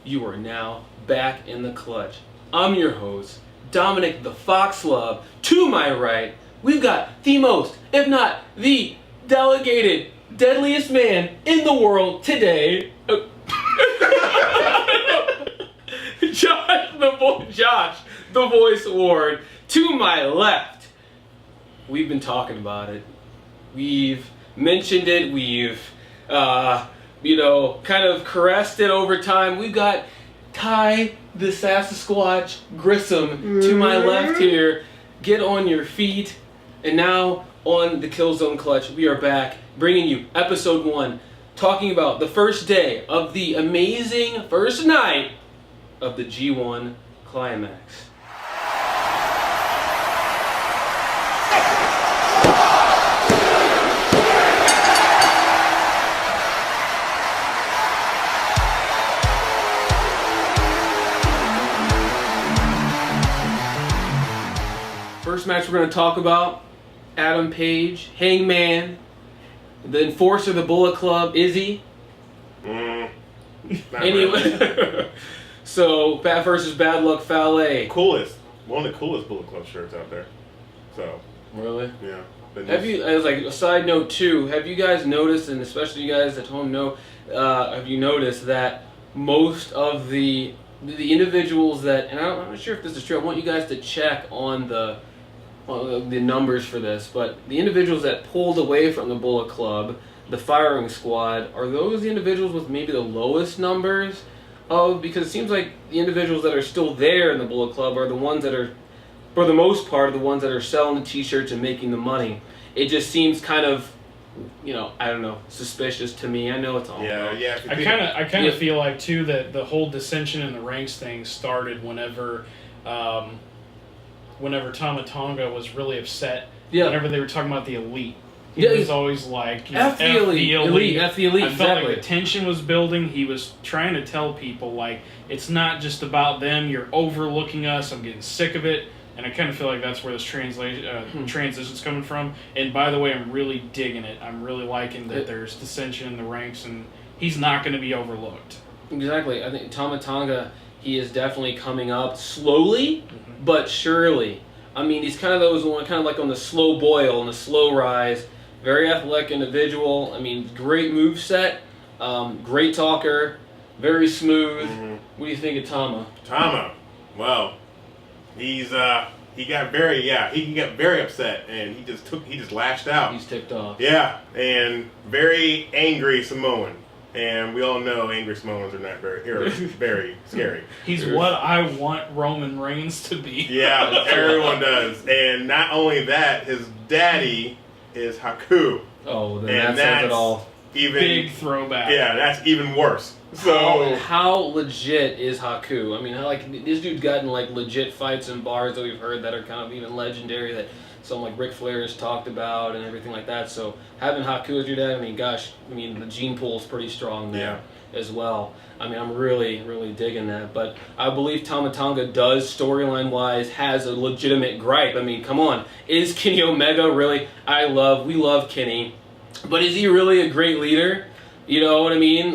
You are now back in the clutch. I'm your host, Dominic the Fox Love. To my right, we've got the most, if not the delegated, deadliest man in the world today. Josh, the voice award. To my left, we've been talking about it. We've mentioned it. We've, kind of caressed it over time. We've got Ty, the Sasquatch Grissom, to my left here. Get on your feet. And now on the Killzone Klutch, we are back bringing you episode 1, talking about the first day of the amazing first night of the G1 Climax. First match we're going to talk about, Adam Page, Hangman, the enforcer of the Bullet Club, Izzy. Anyway, so Bat versus Bad Luck Fale. Coolest, one of the coolest Bullet Club shirts out there. So really, yeah. Have you, as like a side note too, have you guys noticed, and especially you guys at home know, have you noticed that most of the individuals that, and I'm not sure if this is true, I want you guys to check on the numbers for this, but the individuals that pulled away from the Bullet Club, the firing squad, are those the individuals with maybe the lowest numbers of, because it seems like the individuals that are still there in the Bullet Club are the ones that are, for the most part, the ones that are selling the t-shirts and making the money. It just seems kind of, I don't know, suspicious to me. I know it's all yeah. I kind of feel like too that the whole dissension in the ranks thing started whenever Tama Tonga was really upset. Yeah. Whenever they were talking about the elite. He was always like, F the elite. I felt exactly. like the tension was building. He was trying to tell people, like, it's not just about them. You're overlooking us. I'm getting sick of it. And I kind of feel like that's where this transition's coming from. And by the way, I'm really digging it. I'm really liking that there's dissension in the ranks, and he's not going to be overlooked. Exactly. I think Tama Tonga, he is definitely coming up slowly, but surely. I mean, he's kind of like on the slow boil, on the slow rise. Very athletic individual. I mean, great moveset, great talker, very smooth. What do you think of Tama? Tama, well, he can get very upset, and he just lashed out. He's ticked off. Yeah, and very angry Samoan. And we all know angry Samoans are not very scary. He's what I want Roman Reigns to be. Yeah, everyone does. And not only that, his daddy is Haku. Oh, then that says it all. Even big throwback. Yeah, that's even worse. So how legit is Haku? I mean, this dude's gotten like legit fights in bars that we've heard that are kind of even legendary, that some like Ric Flair has talked about and everything like that. So having Haku as your dad, the gene pool is pretty strong there as well. I mean, I'm really, really digging that. But I believe Tama Tonga does, storyline-wise, has a legitimate gripe. I mean, come on. Is Kenny Omega really... We love Kenny. But is he really a great leader? You know what I mean?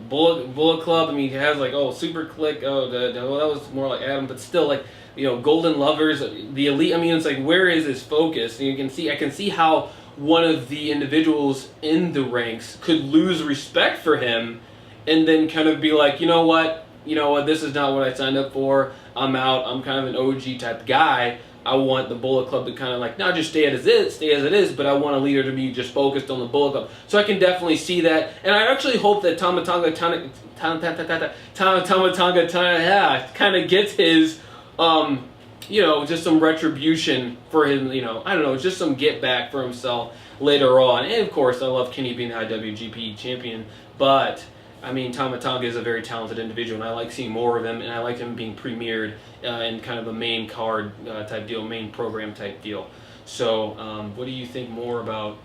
Bullet Club, he has Super Click. That was more like Adam. But still, Golden Lovers, the elite. It's like, where is his focus? And I can see how one of the individuals in the ranks could lose respect for him, and then kind of be like, you know what, this is not what I signed up for. I'm out. I'm kind of an OG type guy. I want the Bullet Club to kind of not just stay as it is, but I want a leader to be just focused on the Bullet Club. So I can definitely see that, and I actually hope that Tama Tonga kind of gets his, just some retribution for him. Just some get back for himself later on. And of course, I love Kenny being the IWGP champion, but Tama Tonga is a very talented individual, and I like seeing more of him, and I like him being premiered in kind of a main card type deal, main program type deal. So, what do you think more about?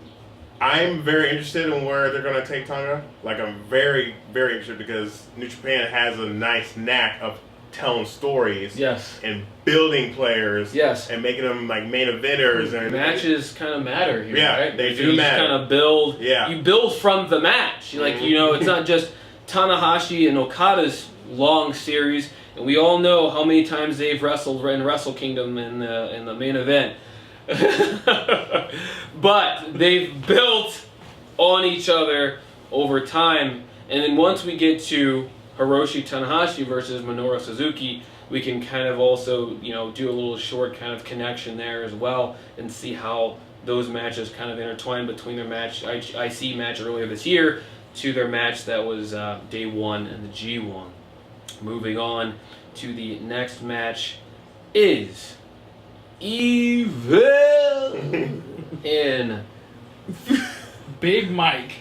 I'm very interested in where they're going to take Tonga. I'm very, very interested, because New Japan has a nice knack of telling stories, and building players, and making them main eventers. And matches kind of matter here, right? They do matter. Kind of build. Yeah. You build from the match. It's not just Tanahashi and Okada's long series, and we all know how many times they've wrestled in Wrestle Kingdom in the main event. But they've built on each other over time, and then once we get to Hiroshi Tanahashi versus Minoru Suzuki, we can kind of also, do a little short kind of connection there as well and see how those matches kind of intertwine between their match, IC match earlier this year, to their match that was day one in the G1. Moving on to the next match is Evil in Big Mike.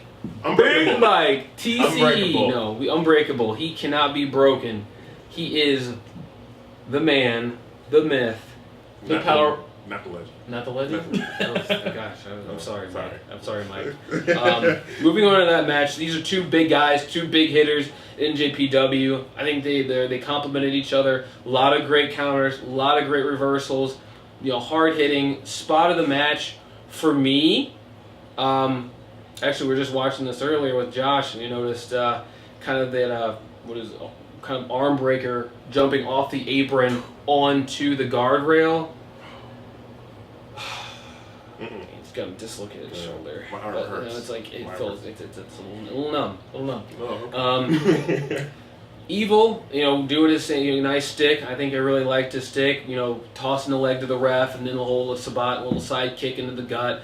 Big Mike, TCE. Unbreakable. No, Unbreakable. He cannot be broken. He is the man, the myth, the power. Not the legend. Not the legend? Oh, gosh, I'm sorry, Mike. I'm sorry, Mike. Moving on to that match, these are two big guys, two big hitters in NJPW. I think they complemented each other. A lot of great counters, a lot of great reversals. Hard hitting. Spot of the match for me. Actually, we were just watching this earlier with Josh, and you noticed kind of that kind of arm breaker jumping off the apron onto the guardrail. He's got a dislocated shoulder. My arm hurts. It's like it's a little numb. Oh. Evil, doing his thing, nice stick. I think I really liked his stick. Tossing the leg to the ref and then a little Sabat, little side kick into the gut.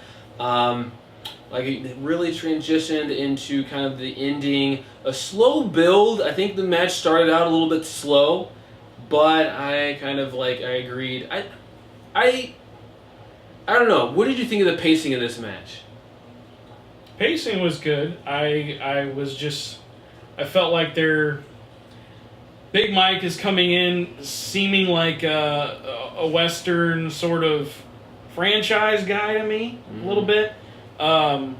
It really transitioned into kind of the ending, a slow build. I think the match started out a little bit slow, but I kind of I agreed. I don't know. What did you think of the pacing of this match? Pacing was good. I felt like Big Mike is coming in seeming like a Western sort of franchise guy to me, a little bit. I'm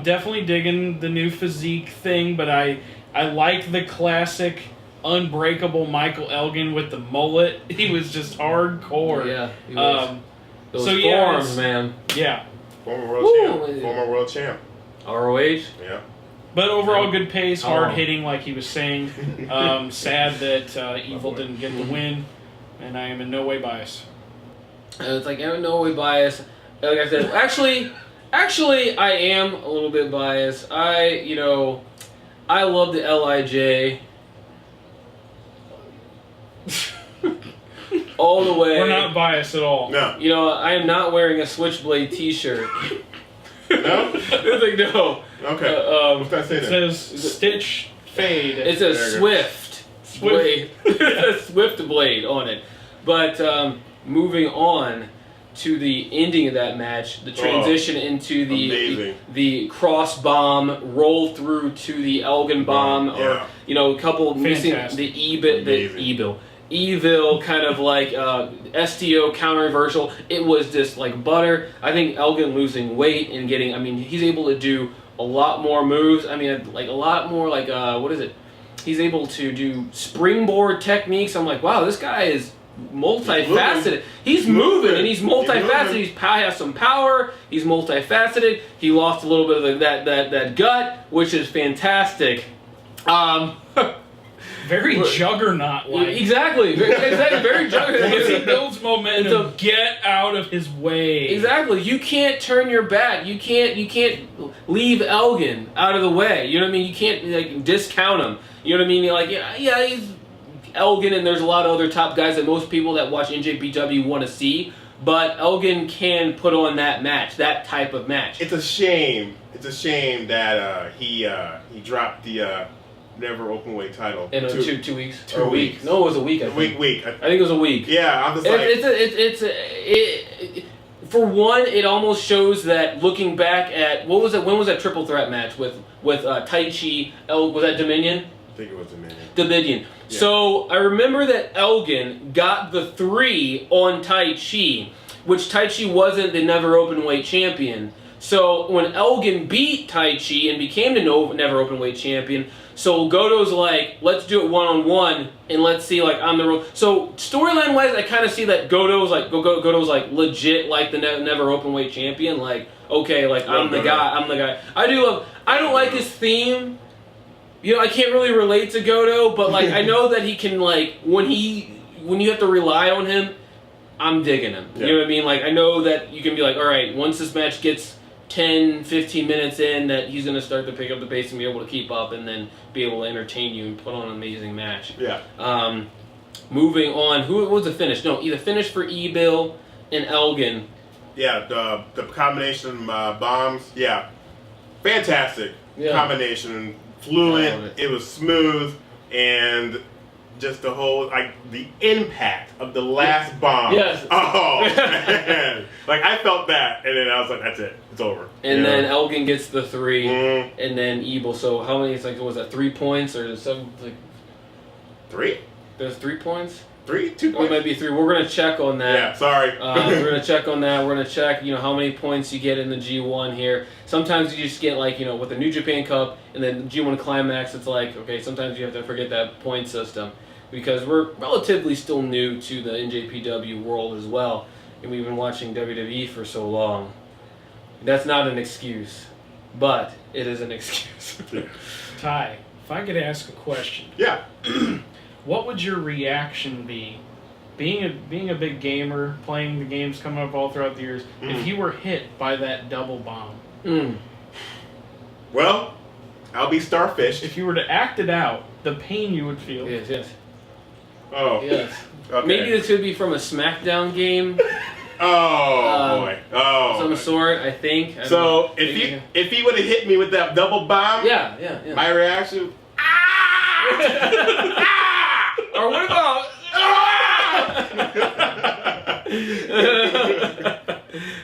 definitely digging the new physique thing, but I like the classic Unbreakable Michael Elgin with the mullet. He was just hardcore. Yeah, he was. Those yeah, forms, man. Yeah. Former world champ. ROH? Yeah. But overall, good pace, hard hitting, like he was saying. Sad that Evil didn't get the win, and I am in no way biased. It's I'm in no way biased. Like I said, actually, I am a little bit biased. I love the LIJ. All the way. We're not biased at all. No. I am not wearing a Switchblade t-shirt. No? It's no. Okay. What's that say It then? says Stitch Fade. It's a Swift blade. It's a Swift blade on it. But moving on to the ending of that match, the transition into the cross bomb, roll through to the Elgin bomb, or a couple missing the Evil kind of STO counter reversal. It was just like butter. I think Elgin losing weight and he's able to do a lot more moves. A lot more what is it? He's able to do springboard techniques. I'm like, wow, this guy is multifaceted. He's moving and he's multifaceted. He has some power. He's multifaceted. He lost a little bit of that gut, which is fantastic. Very juggernaut-like. Exactly. Very juggernaut. Once he builds momentum, get out of his way. Exactly. You can't turn your back. You can't leave Elgin out of the way. You know what I mean? You can't discount him. You know what I mean? You're he's Elgin, and there's a lot of other top guys that most people that watch NJPW want to see. But Elgin can put on that match, that type of match. It's a shame. It's a shame that he dropped the never open weight title in 2 weeks. 2 weeks. No, it was a week. I think it was a week. Yeah, I'm just for one, it almost shows that looking back at when was that triple threat match with Taichi? Was that Dominion? I think it was Dominion. Yeah. So I remember that Elgin got the 3 on Taichi, which Taichi wasn't the never open weight champion. So when Elgin beat Taichi and became the never open weight champion, so Goto's like, let's do it one-on-one and let's see I'm the real. So storyline wise, I kind of see that Goto's legit the never open weight champion. I'm the guy. I don't like his theme. You know, I can't really relate to Goto, but like I know that he can like when you have to rely on him, I'm digging him. You know what I mean? Like I know that you can be like, all right, once this match gets 10, 15 minutes in, that he's going to start to pick up the pace and be able to keep up and then be able to entertain you and put on an amazing match. Yeah. Moving on, who was the finish? No, either finish for E-Bill and Elgin. Yeah, the combination bombs. Yeah, fantastic combination. Fluent. It was smooth, and just the whole the impact of the last bomb. Yes. Oh man, like I felt that, and then I was like, that's it. It's over. And then Elgin gets the 3, and then E-Bill. So how many? It's like was that 3 points or something? Like 3. There's 3 points. 3, 2 points. It might be 3. We're gonna check on that. Yeah, sorry. We're gonna check on that. We're gonna check, how many points you get in the G1 here. Sometimes you just get like, with the New Japan Cup and then G1 Climax. It's like, okay, sometimes you have to forget that point system because we're relatively still new to the NJPW world as well, and we've been watching WWE for so long. That's not an excuse, but it is an excuse. Ty, if I could ask a question. Yeah. What would your reaction be, being a big gamer, playing the games coming up all throughout the years, if you were hit by that double bomb? Well, I'll be starfished. If you were to act it out, the pain you would feel. Yes. Oh. Yes. Okay. Maybe this could be from a SmackDown game. Oh boy. Oh. Some sort, I think. So if he would have hit me with that double bomb, yeah. my reaction. Or what about?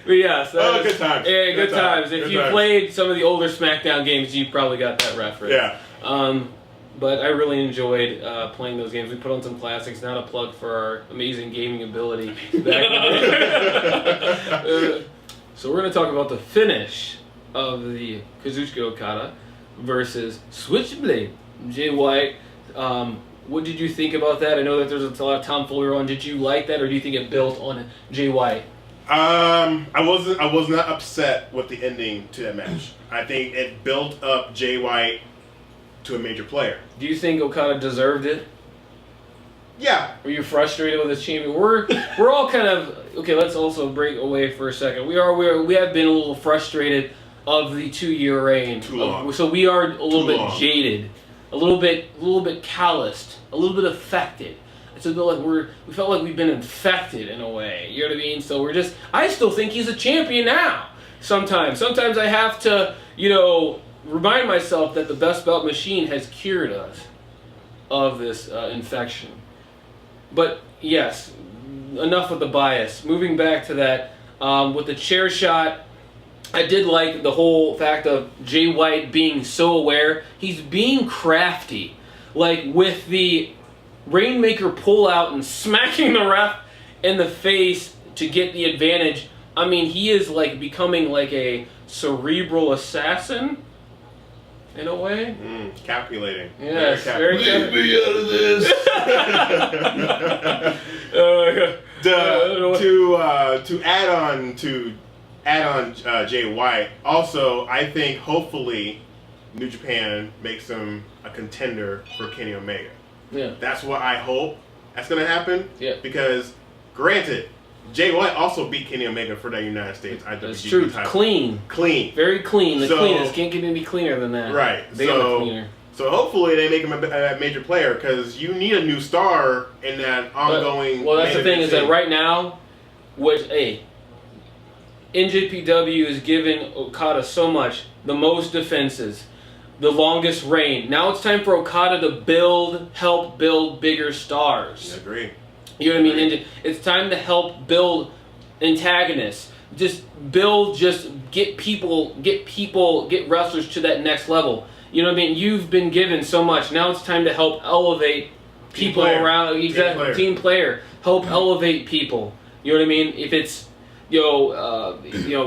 But yeah, so good times. Yeah, good times. If you played some of the older SmackDown games, you probably got that reference. Yeah. But I really enjoyed playing those games. We put on some classics. Not a plug for our amazing gaming ability back in the day. So we're going to talk about the finish of the Kazuchika Okada versus Switchblade Jay White. What did you think about that? I know that there's a lot of tomfoolery on. Did you like that, or do you think it built on Jay White? I was not upset with the ending to that match. I think it built up Jay White to a major player. Do you think Okada deserved it? Yeah. Were you frustrated with his champion? We're all kind of okay. Let's also break away for a second. We have been a little frustrated of the 2-year reign. Too long. So we are a little bit jaded, a little bit calloused, a little bit affected. So like we felt like we've been infected in a way. You know what I mean? So I still think he's a champion now. Sometimes I have to, remind myself that the Best Belt machine has cured us of this infection. But yes, enough with the bias. Moving back to that, with the chair shot, I did like the whole fact of Jay White being so aware. He's being crafty. Like with the Rainmaker pull out and smacking the ref in the face to get the advantage. I mean, he is like becoming like a cerebral assassin in a way. Calculating. Yes, very Leave me out of this. To add on Jay White. Also, I think hopefully New Japan makes him a contender for Kenny Omega. Yeah. That's what I hope that's going to happen. Yeah. Because, granted, Jay White also beat Kenny Omega for that United States IWGP That's true. title. Clean. Very clean. The cleanest. Can't get any cleaner than that. Right. They are the cleaner. So hopefully they make him a major player because you need a new star in that ongoing. Well, that's the thing is that right now, NJPW is giving Okada so much, the most defenses, the longest reign. Now it's time for Okada to help build bigger stars. I agree. You know what I mean? It's time to help build antagonists. Just get wrestlers to that next level. You know what I mean? You've been given so much. Now it's time to help elevate people around. Exactly. Team player. Help elevate people. You know what I mean? If it's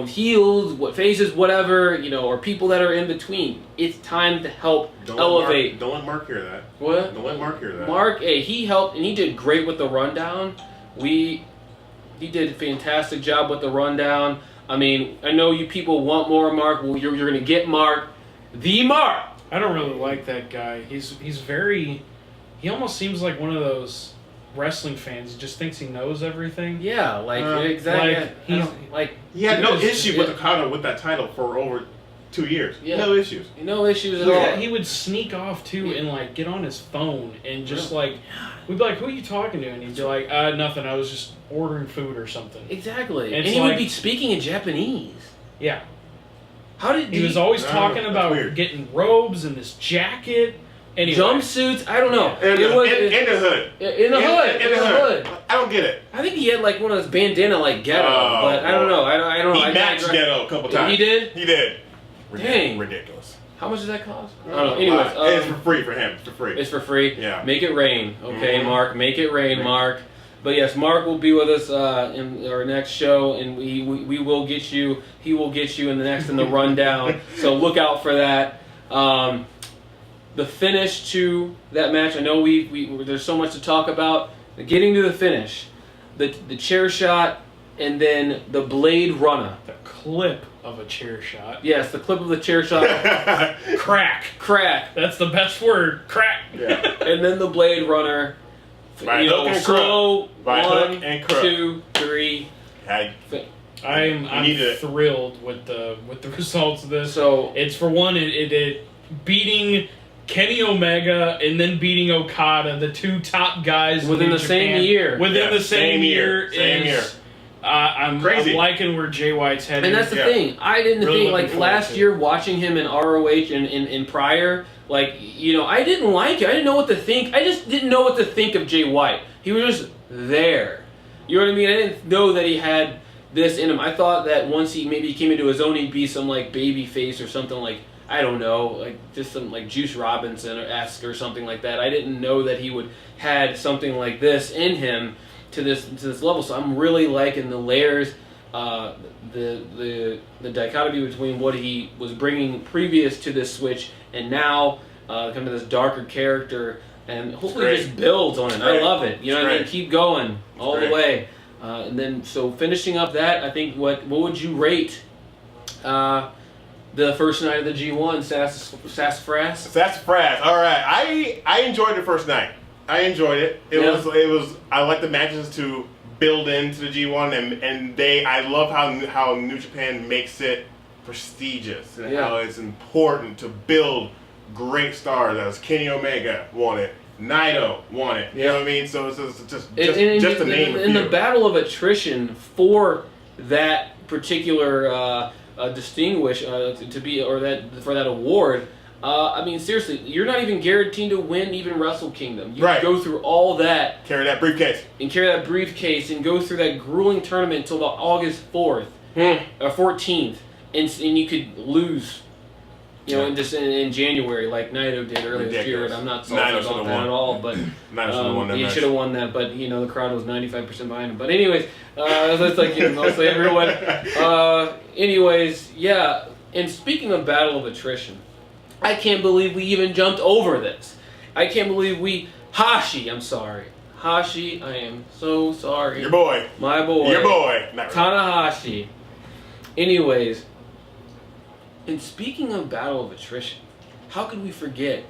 heels, faces, whatever, or people that are in between. It's time to help elevate. Don't let Mark hear that. What? Don't let Mark hear that. Mark, he helped, and he did great with the rundown. He did a fantastic job with the rundown. I mean, I know you people want more Mark. Well, you're going to get Mark. The Mark. I don't really like that guy. He's very. He almost seems like one of those wrestling fans. He just thinks he knows everything. Yeah, exactly. He had no issue with that title for over 2 years. Yeah. No issues. No issues at all. He would sneak off too and like get on his phone and just like we'd be like, "Who are you talking to?" And he'd be like, "Nothing. I was just ordering food or something." Exactly. And he would be speaking in Japanese. Yeah. He was always talking about getting robes and this jacket. Anyway. Jumpsuits, I don't know. In the hood. In the hood. I don't get it. I think he had like one of those bandana like ghetto, but I don't know. I don't know. He matched ghetto a couple times. He did? He did. Dang. Ridiculous. How much does that cost? I don't know. Anyways. It's for free for him. It's for free. It's for free? Yeah. Make it rain. Okay, Mark. Make it rain, Mark. But yes, Mark will be with us in our next show, and we will get you. He will get you in the rundown. So look out for that. The finish to that match. I know there's so much to talk about. Getting to the finish, the chair shot, and then the blade runner. The clip of a chair shot. Yes, the clip of the chair shot. Crack. That's the best word. Crack. Yeah. And then the blade runner. By hook and crook. One, 2, 3. I'm thrilled with the results of this. So it's for one, it beating Kenny Omega and then beating Okada, the two top guys within the same year. Within the same year. Same year. I'm liking where Jay White's heading. And that's the thing. I didn't think, like, last year watching him in ROH and prior, like, I didn't like it. I didn't know what to think. I just didn't know what to think of Jay White. He was just there. You know what I mean? I didn't know that he had this in him. I thought that once he maybe came into his own, he'd be some, like, baby face or something like, I don't know, like just some like Juice Robinson-esque or something like that. I didn't know that he would had something like this in him to this level. So I'm really liking the layers, the dichotomy between what he was bringing previous to this switch and now kind of this darker character, and hopefully it just builds on it. I love it. You know what I mean? Keep going all the way. And then so finishing up that, I think what would you rate? The first night of the G1, Sassafras. Sassafras. All right, I enjoyed the first night. I enjoyed it. It was. I like the matches to build into the G1, and I love how New Japan makes it prestigious and how it's important to build great stars. As Kenny Omega won it, Naito won it. You know what I mean? So it's just a name. In the battle of attrition for that particular. Distinguish to be or that for that award. I mean, seriously, you're not even guaranteed to win even Wrestle Kingdom. You go through all that, carry that briefcase, and go through that grueling tournament until about August 4th or 14th, and you could lose. In January, like Naito did earlier this year, and I'm not salty about that at all. But he should have won that. But the crowd was 95% behind him. But anyways, that's like mostly everyone. Anyways, yeah. And speaking of battle of attrition, I can't believe we even jumped over this. I can't believe Hashi. I'm sorry, Hashi. I am so sorry. Your boy. My boy. Your boy. Tanahashi. Anyways. And speaking of battle of attrition, how could we forget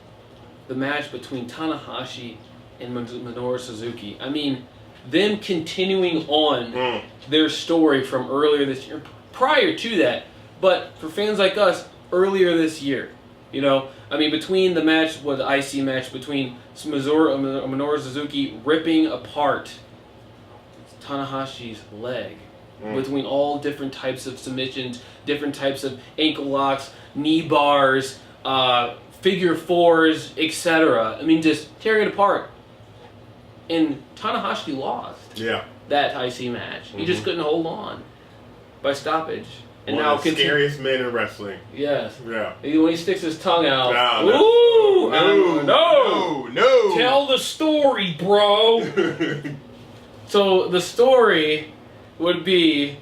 the match between Tanahashi and Minoru Suzuki? I mean, them continuing on their story from earlier this year, prior to that, but for fans like us, earlier this year. I mean, between the match, the IC match between Minoru Suzuki ripping apart Tanahashi's leg. Between all different types of submissions, different types of ankle locks, knee bars, figure fours, etc. I mean, just tearing it apart. And Tanahashi lost that IC match. He just couldn't hold on by stoppage. And one now of the scariest men in wrestling. Yes. Yeah. When he sticks his tongue out. No. Tell the story, bro. So the story would be...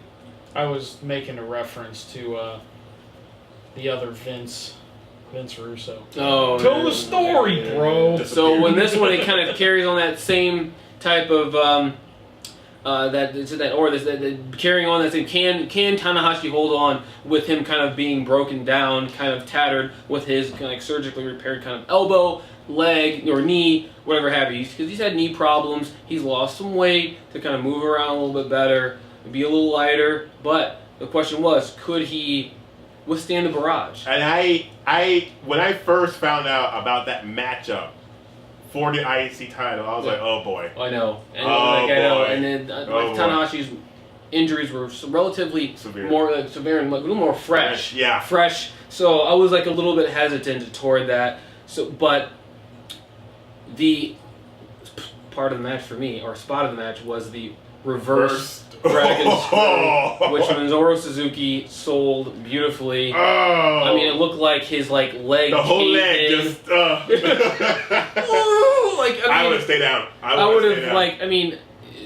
I was making a reference to the other Vince Russo. Oh, tell the story, bro. So when this one, it kind of carries on that same type of carrying on that thing. Can Tanahashi hold on with him kind of being broken down, kind of tattered with his kind of like surgically repaired kind of elbow, leg, or knee, whatever have you? Because he's had knee problems. He's lost some weight to kind of move around a little bit better, be a little lighter. But the question was, could he withstand the barrage? And when I first found out about that matchup for the IEC title, I was like, oh boy. I know. And I know. And then Tanahashi's injuries were relatively more severe and like a little more fresh. Yeah. Fresh. So I was like a little bit hesitant toward that. So, but the part of the match for me, or spot of the match, was the reverse Dragon Screw, which Minoru Suzuki sold beautifully. I mean, it looked like his leg. The whole leg just. I would have stayed down. I would have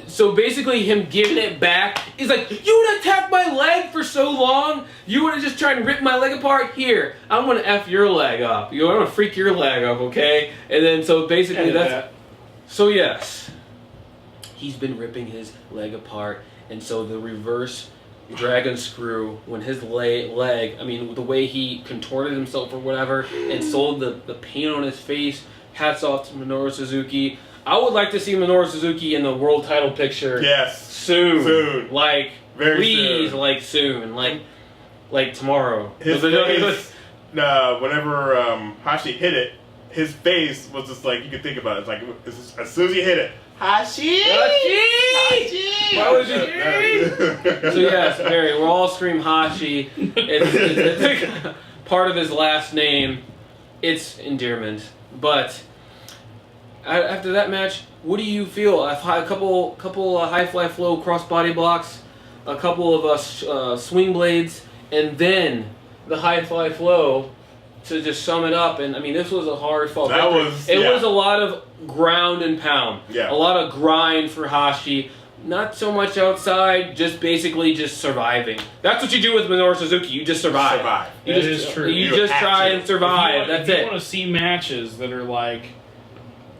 so basically him giving it back. He's like, you would attack my leg for so long. You would have just tried to rip my leg apart. Here, I'm gonna f your leg up. I'm gonna freak your leg up, okay? And then so basically that. So yes, he's been ripping his leg apart. And so the reverse Dragon Screw, when his leg, I mean, the way he contorted himself or whatever, and sold the pain on his face, hats off to Minoru Suzuki. I would like to see Minoru Suzuki in the world title picture. Yes. Soon. Like, very please, soon. Like soon. Like tomorrow. His face, whenever Hashi hit it, his face was just like, you could think about it. It's like, as soon as he hit it, Hashi! Why would you? So yes, Barry, we'll all scream Hashi. It's part of his last name. It's endearment. But after that match, what do you feel? A couple high fly flow cross body blocks, a couple of swing blades, and then the high fly flow. To just sum it up, and I mean, this was a hard fought. It was a lot of ground and pound. Yeah. A lot of grind for Hashi. Not so much outside, just basically just surviving. That's what you do with Minoru Suzuki. You just survive. That is true. You just try and survive. That's it. If you want to see matches that are like,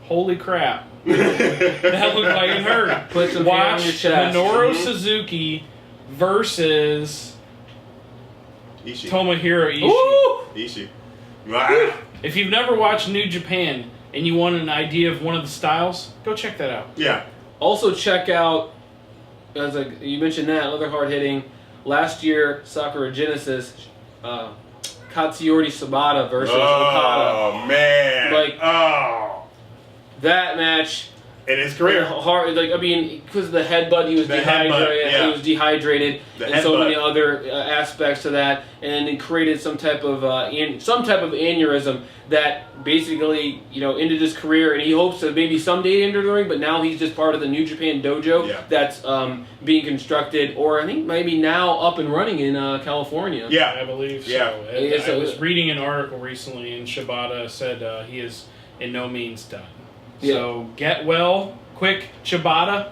holy crap, that looked like it hurt. Put some hair on your chest. Minoru Suzuki versus Tomohiro Ishii. Ooh! Ishii. If you've never watched New Japan and you want an idea of one of the styles, go check that out. Yeah. Also check out, as you mentioned that, other hard hitting. Last year, Sakura Genesis, Katsuyori Shibata versus Okada. Oh man! That match. In his career, hard. Because of the headbutt, he was dehydrated. He was dehydrated, and so many other aspects to that, and it created some type of aneurysm that basically ended his career. And he hopes to maybe someday enter the ring, but now he's just part of the New Japan dojo that's being constructed, or I think maybe now up and running in California. Yeah, I believe so. Yeah. I was reading an article recently, and Shibata said he is in no means done. So get well, quick, Shibata.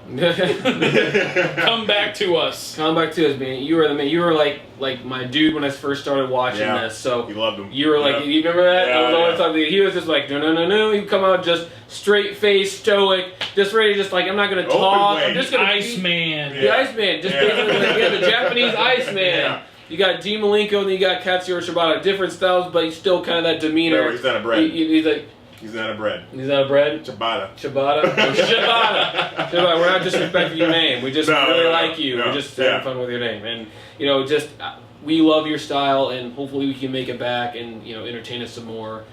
Come back to us. Come back to us, man. You were the man. You were like my dude when I first started watching this. So you loved him. You were like, you remember that? I was always talking. He was just like, no. He'd come out just straight face, stoic, just ready, just like I'm not gonna talk. I'm just gonna Iceman. The Iceman, just basically the Japanese Iceman. Yeah. You got D. Malenko and then you got Katsuyori Shibata. Different styles, but he's still kind of that demeanor. No, he's not a bread. He's like. He's not a bread. He's not a bread? Shibata. Shibata? Shibata. We're not disrespecting your name. We just really like you. We're just having fun with your name. And, we love your style, and hopefully we can make it back and, entertain us some more.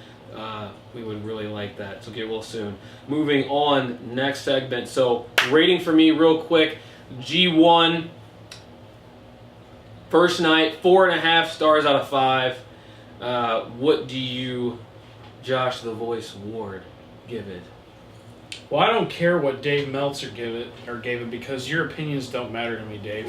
We would really like that. So get well soon. Moving on, next segment. So, rating for me real quick. G1, first night, 4.5 stars out of 5. What do you... Josh the Voice Ward give it? Well, I don't care what Dave Meltzer gave it because your opinions don't matter to me, Dave.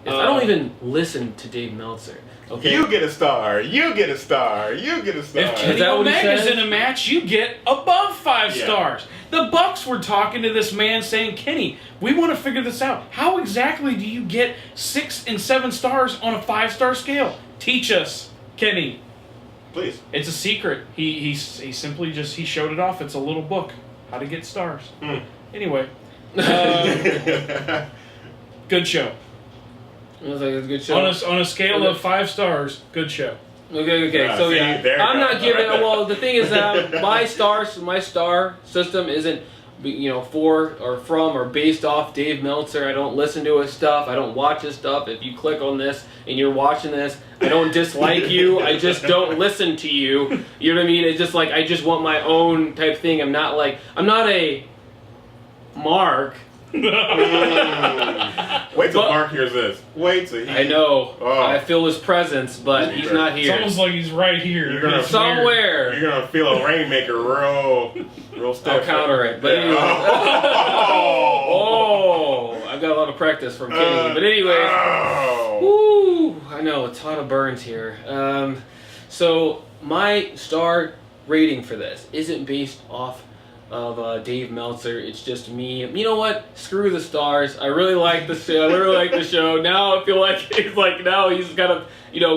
I don't even listen to Dave Meltzer. Okay. You get a star. You get a star. You get a star. If Kenny Omega's in a match, you get above 5 stars. The Bucks were talking to this man saying, Kenny, we want to figure this out. How exactly do you get 6 and 7 stars on a 5-star scale? Teach us, Kenny. Please. It's a secret. He simply just showed it off. It's a little book. How to get stars. Anyway. Good show. It was like a good show. On a scale of 5 stars, good show. Okay. So I'm not giving. Well, the thing is that my star system isn't, for or from or based off Dave Meltzer. I don't listen to his stuff. I don't watch his stuff. If you click on this and you're watching this, I don't dislike you. I just don't listen to you. You know what I mean? It's just like I just want my own type thing. I'm not a Mark. Wait till Mark hears this. Wait till he... I know. Oh. I feel his presence, but he's not here. It's almost like he's right here. You're gonna somewhere. You're gonna feel a rainmaker real stiff. I'll counter it. But anyway. I've got a lot of practice from Kenny. But anyways. Woo! I know, a ton of burns here. So my star rating for this isn't based off of Dave Meltzer. It's just me. You know what? Screw the stars. I really like the show. Now I feel like he's kind of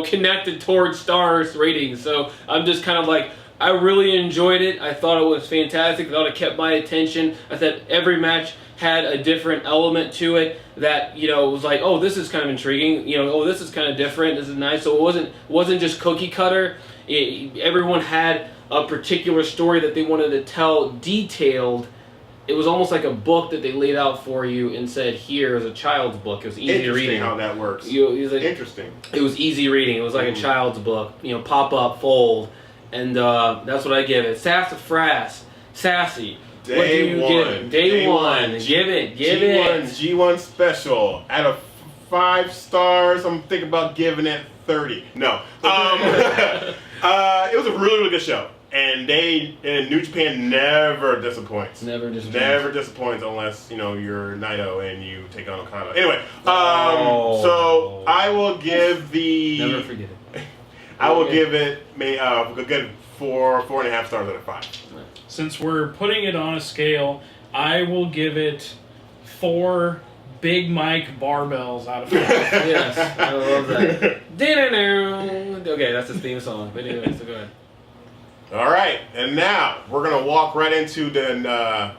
connected towards stars ratings. So I'm just kind of like, I really enjoyed it. I thought it was fantastic. I thought it kept my attention. I thought every match had a different element to it that was like, oh, this is kind of intriguing. Oh, this is kind of different. This is nice. So it wasn't just cookie cutter. Everyone had a particular story that they wanted to tell detailed. It was almost like a book that they laid out for you and said, here is a child's book. It was easy reading. Interesting how that works. Interesting. It was easy reading. It was like a child's book. Pop up, fold. And that's what I give it. Sassafras. Sassy. Day one. Day one. Give it. G1 special. Out of 5 stars, I'm thinking about giving it 30. No. It was a really, really good show. And New Japan never disappoints. Never disappoints unless, you're Naito and you take on Okada. Anyway, so I will give the... Never forget it. I will give it a good 4.5 stars out of 5. Since we're putting it on a scale, I will give it 4 Big Mike barbells out of 5. Yes, I love that. Okay, that's his theme song. But anyway, so go ahead. All right, and now we're gonna walk right into the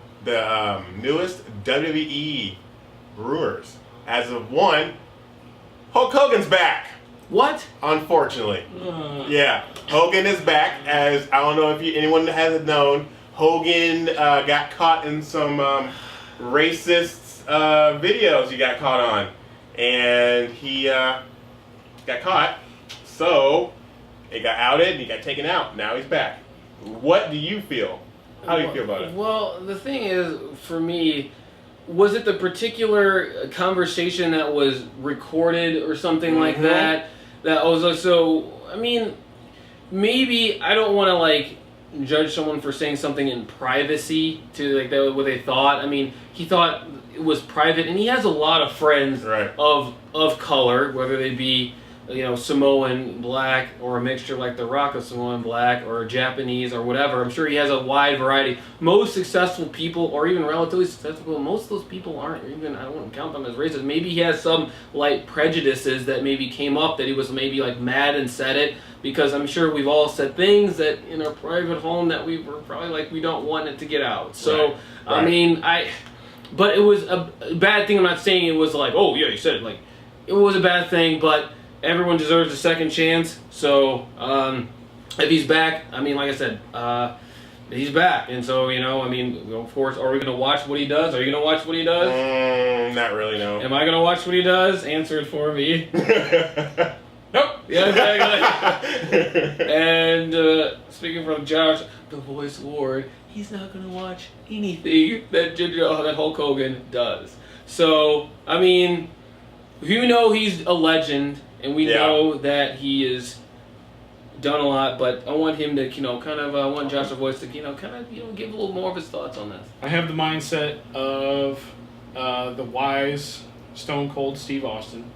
newest WWE rumors. As of one, Hulk Hogan's back. What? Unfortunately, yeah, Hogan is back. As I don't know if anyone hasn't known, Hogan got caught in some racist videos he got caught on, and he got caught. So he got outed and he got taken out. Now he's back. What do you feel? How do you feel about it? Well, the thing is, for me, was it the particular conversation that was recorded or something like that? That was so. I mean, maybe I don't want to judge someone for saying something in privacy to that what they thought. I mean, he thought it was private, and he has a lot of friends of color, whether they be Samoan black or a mixture like The Rock of Samoan black or Japanese or whatever. I'm sure he has a wide variety. Most successful people, or even relatively successful, most of those people aren't even, I don't want to count them as racist. Maybe he has some prejudices that maybe came up that he was maybe mad and said it, because I'm sure we've all said things that in our private home that we were probably we don't want it to get out. So I mean, but it was a bad thing. I'm not saying it was oh yeah, you said it. It was a bad thing, but everyone deserves a second chance. So if he's back, I mean, like I said, he's back, and so I mean, of course, are we going to watch what he does? Are you going to watch what he does? Not really, no. Am I going to watch what he does? Answer it for me. Nope. Yeah, exactly. And speaking from Josh, the Voice Lord, he's not going to watch anything that Hulk Hogan does. So I mean, he's a legend. And we know that he has done a lot, but I want him to, I want Josh the Voice to, give a little more of his thoughts on this. I have the mindset of the wise, Stone Cold Steve Austin,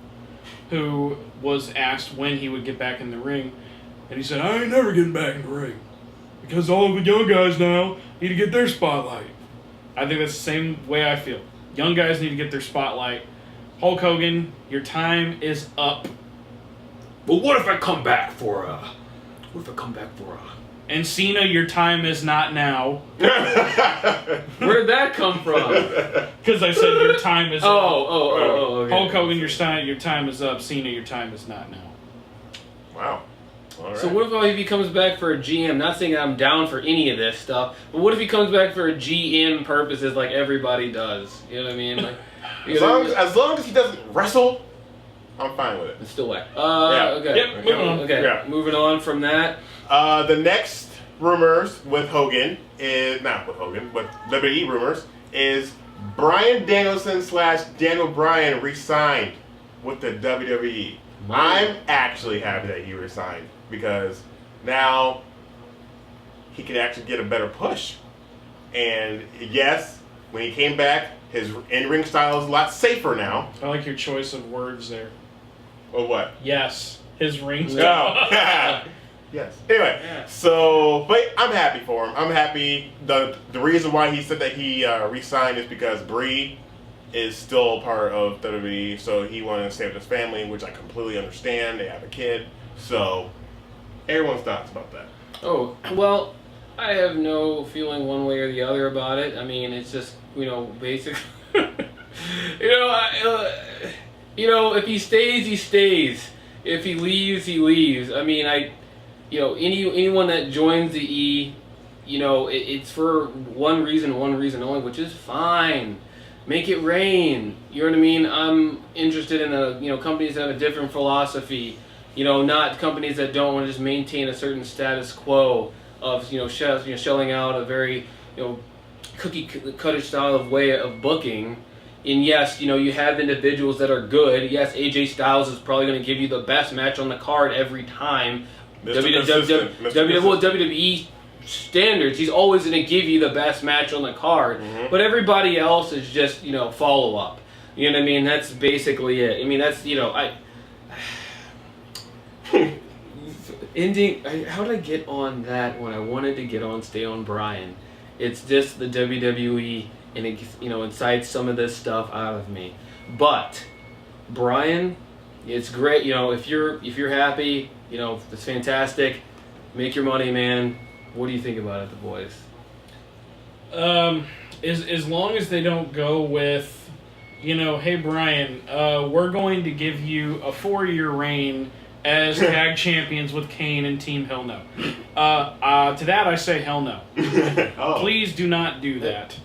who was asked when he would get back in the ring, and he said, I ain't never getting back in the ring, because all of the young guys now need to get their spotlight. I think that's the same way I feel. Young guys need to get their spotlight. Hulk Hogan, your time is up. But what if I come back for And Cena, your time is not now. Where'd that come from? Because I said your time is up. Okay. Hulk Hogan, your time is up. Cena, your time is not now. Wow. All right. So what if he comes back for a GM? Not saying that I'm down for any of this stuff, but what if he comes back for a GM purposes like everybody does? You know what I mean? Like, as long as he doesn't wrestle, I'm fine with it. It's still whack. Yeah. Okay. Yep, moving on. Okay. Yeah. Moving on from that. The next rumors with Hogan is not with Hogan, but WWE rumors is Bryan Danielson / Daniel Bryan re-signed with the WWE. I'm actually happy that he resigned because now he can actually get a better push. And yes, when he came back, his in-ring style is a lot safer now. I like your choice of words there. Or what? Yes, his ring No. style. Yes. Anyway, so, but I'm happy for him. I'm happy. The reason why he said that he re-signed is because Brie is still a part of WWE, so he wanted to stay with his family, which I completely understand. They have a kid. So, everyone's thoughts about that. Oh, well, I have no feeling one way or the other about it. I mean, it's just, basic. If he stays, he stays. If he leaves, he leaves. I mean, anyone that joins the E, it's for one reason only, which is fine. Make it rain. You know what I mean? I'm interested in companies that have a different philosophy. Not companies that don't want to just maintain a certain status quo of shelling out a very cookie cutter style of way of booking. And yes, you have individuals that are good. Yes, AJ Styles is probably going to give you the best match on the card every time. WWE standards, he's always going to give you the best match on the card. Mm-hmm. But everybody else is just, follow up. You know what I mean? That's basically it. I mean, that's, how did I get on that when I wanted to get on Stay On Bryan? It's just the WWE, and it, incites some of this stuff out of me. But Bryan, it's great. If you're happy, it's fantastic. Make your money, man. What do you think about it, the boys? As long as they don't go with, hey Bryan, we're going to give you a 4-year reign as tag champions with Kane and Team Hell No. To that I say hell no. Oh. Please do not do that.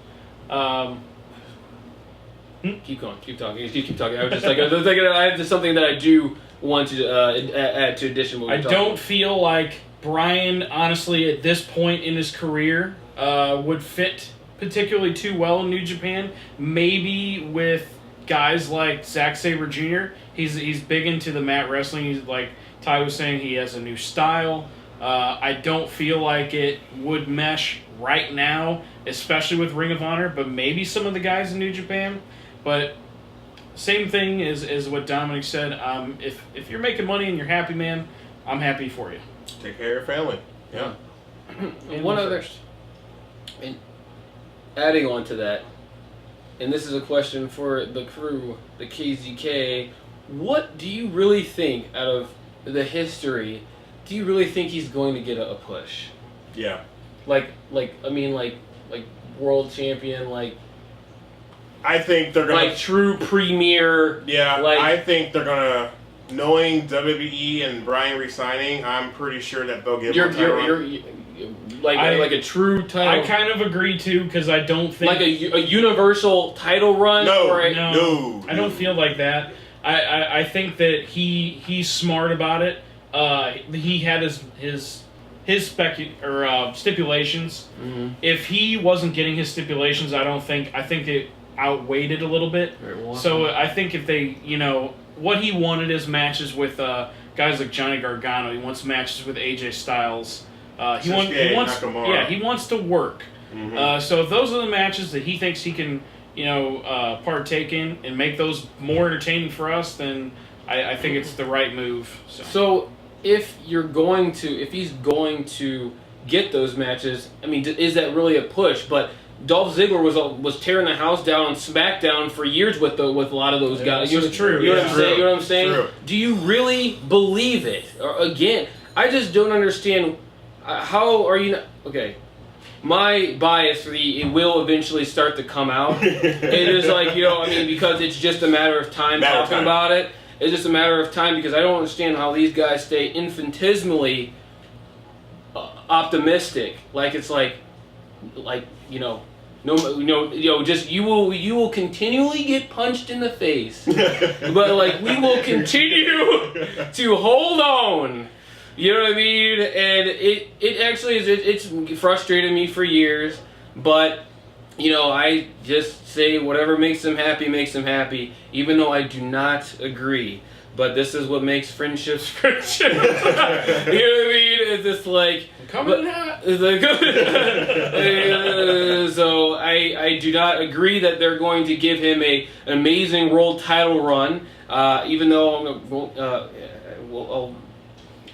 Keep going. Keep talking. Keep talking. I was just I have just something that I do want to add to addition. I don't feel like Bryan, honestly, at this point in his career, would fit particularly too well in New Japan. Maybe with guys like Zack Sabre Jr. He's big into the mat wrestling. He's like Ty was saying, he has a new style. I don't feel like it would mesh right now, especially with Ring of Honor, but maybe some of the guys in New Japan. But same thing is what Dominic said. If you're making money and you're happy, man, I'm happy for you. Take care of your family. Yeah. One other, and adding on to that, and this is a question for the crew, the KZK. What do you really think, out of the history, do you really think he's going to get a push? Yeah. Like world champion, I think they're gonna true premier. Yeah. I think they're gonna. Knowing WWE and Bryan resigning, I'm pretty sure that they'll give him a title. Like a true title. I kind of agree too, because I don't think like a universal title run. No, I don't feel like that. I think that he's smart about it. He had his stipulations. Mm-hmm. If he wasn't getting his stipulations, I think it outweighed it a little bit. So I think if they, what he wanted is matches with guys like Johnny Gargano. He wants matches with AJ Styles. He wants to work. Mm-hmm. So if those are the matches that he thinks he can, partake in and make those more entertaining for us, then I think it's the right move. So if he's going to get those matches, I mean, is that really a push? But Dolph Ziggler was tearing the house down on SmackDown for years with a lot of those guys. It's true. You know what I'm saying? True. Do you really believe it? Or, again, I just don't understand how are you? Okay. My bias for it will eventually start to come out. It is like, because it's just a matter of time talking about it. It's just a matter of time because I don't understand how these guys stay infinitesimally optimistic. Like it's just you will continually get punched in the face, but like we will continue to hold on. You know what I mean? And it actually is. It's frustrated me for years, but I just say whatever makes them happy, even though I do not agree. But this is what makes friendships friendships. You know what I mean? It's just like coming hot. It's like, so I do not agree that they're going to give him an amazing world title run. Even though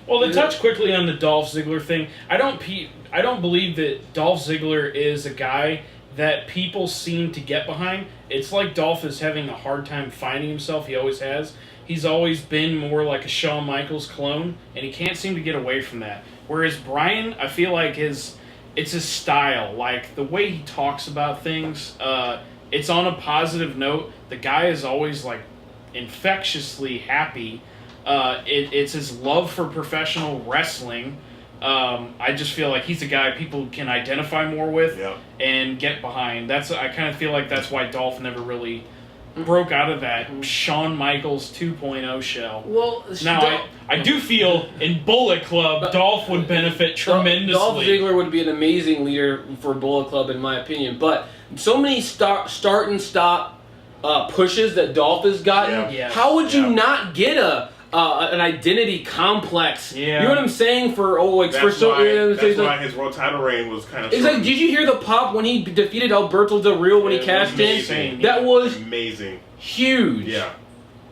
Well, to touch quickly on the Dolph Ziggler thing, I don't believe that Dolph Ziggler is a guy that people seem to get behind. It's like Dolph is having a hard time finding himself. He always has. He's always been more like a Shawn Michaels clone, and he can't seem to get away from that. Whereas Bryan, I feel like it's his style. Like, the way he talks about things, it's on a positive note. The guy is always, like, infectiously happy. It's his love for professional wrestling. I just feel like he's a guy people can identify more with and get behind. I kind of feel like that's why Dolph never really broke out of that Shawn Michaels 2.0 shell. Well, now I do feel in Bullet Club, Dolph would benefit tremendously. Dolph Ziggler would be an amazing leader for Bullet Club, in my opinion. But so many start and stop pushes that Dolph has gotten. Yeah. How would you not get an identity complex? Yeah. You know what I'm saying? That's why his world title reign was kind of. It's like, did you hear the pop when he defeated Alberto Del Rio when he cashed in? That was amazing, huge. Yeah,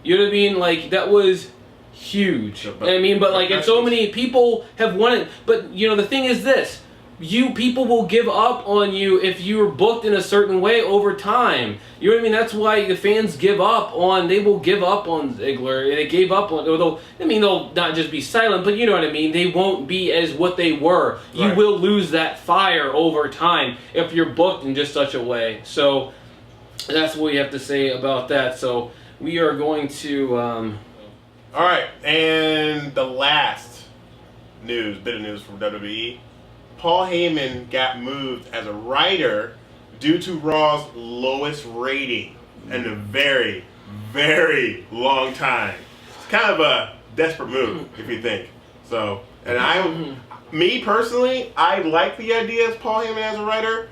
you know what I mean? Like that was huge. And so many people have won it. But the thing is this. People will give up on you if you're booked in a certain way over time. You know what I mean? That's why the fans they will give up on Ziggler. They gave up on, they'll not just be silent, but you know what I mean? They won't be as what they were. You will lose that fire over time if you're booked in just such a way. So that's what we have to say about that. So we are going to... All right, and the last bit of news from WWE. Paul Heyman got moved as a writer due to Raw's lowest rating in a very, very long time. It's kind of a desperate move, if you think. So, and me personally, I like the idea of Paul Heyman as a writer.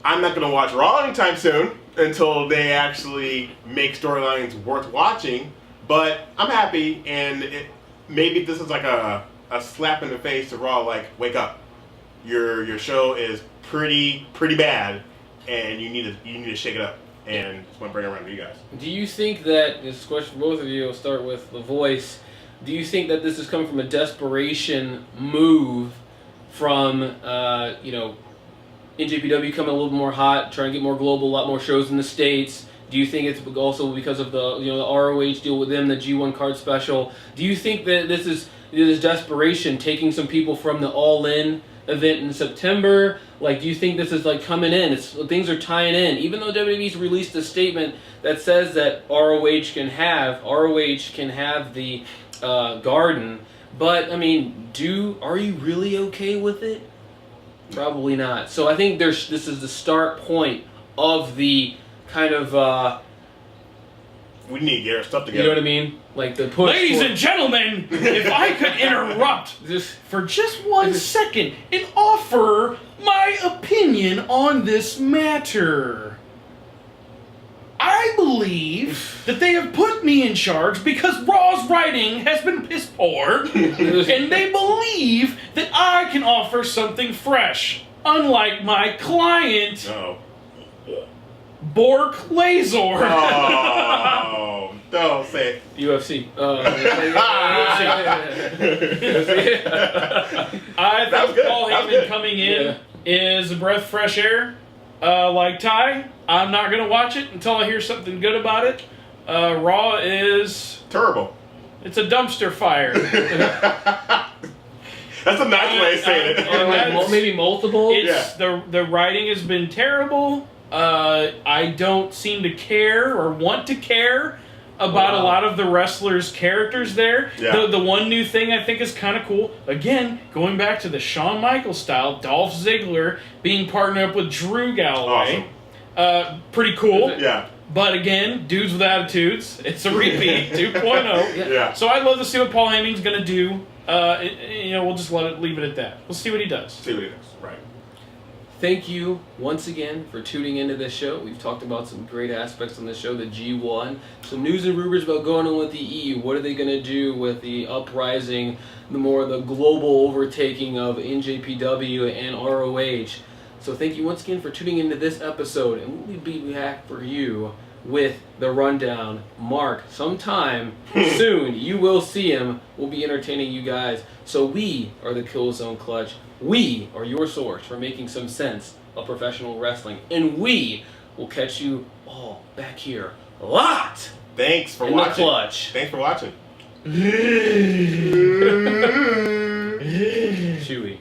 I'm not going to watch Raw anytime soon until they actually make storylines worth watching. But I'm happy, and maybe this is like a slap in the face to Raw, like, wake up. Your show is pretty bad, and you need to shake it up. And just want to bring it around to you guys. Do you think that, this question for both of you, I'll start with the voice, do you think that this is coming from a desperation move from, NJPW coming a little more hot, trying to get more global, a lot more shows in the States? Do you think it's also because of the ROH deal with them, the G1 card special? Do you think that this is desperation taking some people from the All In event in September? Like, do you think this is like coming in? Things are tying in. Even though WWE's released a statement that says that ROH can have the Garden, but are you really okay with it? Probably not. So I think this is the start point of the kind of we need to get our stuff together. You know what I mean? Like the push. Ladies and gentlemen, if I could interrupt for just 1 second and offer my opinion on this matter. I believe that they have put me in charge because Raw's writing has been piss poor, and they believe that I can offer something fresh, unlike my client. Bork Lazor. Oh, don't say it. UFC. I think Paul Heyman coming in is a breath of fresh air. Like Ty, I'm not going to watch it until I hear something good about it. Raw is... terrible. It's a dumpster fire. That's a nice way of saying it. Or like maybe multiple. It's the writing has been terrible. I don't seem to care or want to care about a lot of the wrestlers' characters there. Yeah. The one new thing I think is kind of cool, again, going back to the Shawn Michaels style, Dolph Ziggler being partnered up with Drew Galloway. Awesome. Pretty cool. Yeah. But again, dudes with attitudes. It's a repeat, 2.0. Yeah. So I'd love to see what Paul Heyman's going to do. We'll just leave it at that. We'll see what he does. See what he does. Right. Thank you once again for tuning into this show. We've talked about some great aspects on this show, the G1, some news and rumors about going on with the EU. What are they going to do with the uprising, the global overtaking of NJPW and ROH? So thank you once again for tuning into this episode, and we'll be back for you with the rundown. Mark, sometime soon, you will see him. We'll be entertaining you guys. So we are the Killzone Klutch. We are your source for making some sense of professional wrestling. And we will catch you all back here a lot. Thanks for in watching. The Klutch. Thanks for watching. Chewy.